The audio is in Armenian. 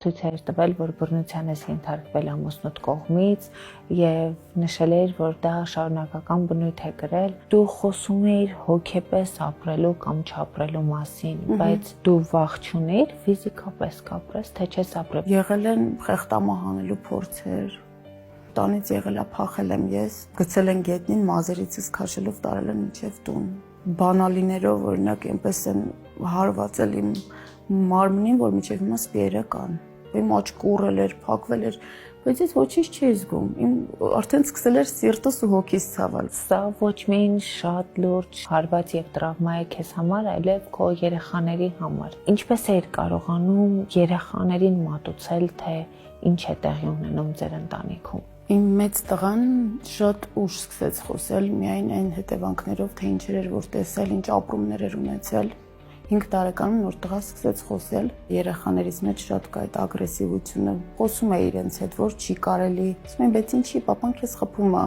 Ցույց էր տվել, որ բռնության ես ենթարկվել ամուսնուդ կողմից եւ նշել էր, որ դա շարունակական բնույթ է կրել։ Դու խոսում էիր հոգեպես ապրելու կամ չապրելու մասին, բայց դու վախ չունեիր ֆիզիկապես կապրես, թե չես ապրել։ Եղել են խեղտամահ անելու փորձեր։ Տանից եղել է փախել եմ ես, գցել են գետնին մազերիցս քաշելով տարել են մինչև տուն։ Բանալիներով օրինակ այնպես են հարվածել իմ մարմնին, որ մինչև հիմա սպիերը կան։ Իմ աչքը ուռել էր, փակվել էր, բայց ես ոչինչ չի զգում։ Իմ արդեն սկսել էր սիրտս ու հոգիս ցավել։ Սա ոչ միայն շատ լուրջ հարված եւ տրավմա է քեզ համար, այլև քո երեխաների համար։ Ինչպես էիր կարողանում երեխաներին մատուցել, թե ինչ է տեղի ունենում ձեր ընտանիքում։ Իմ մեծ տղան շատ ուշ սկսեց խոսել, միայն այն հետևանքներով, թե ինչեր էր որ տեսել, ինչ ապրումներ էր ունեցել։ 5 տարեկանում նոր տղա սկսեց խոսել, երեխաներից մեջ շատ կա այդ ագրեսիվությունը, խոսում է իրենց հետ, որ չի կարելի, ասում են, բայց ինչի, պապան քեզ խփում է։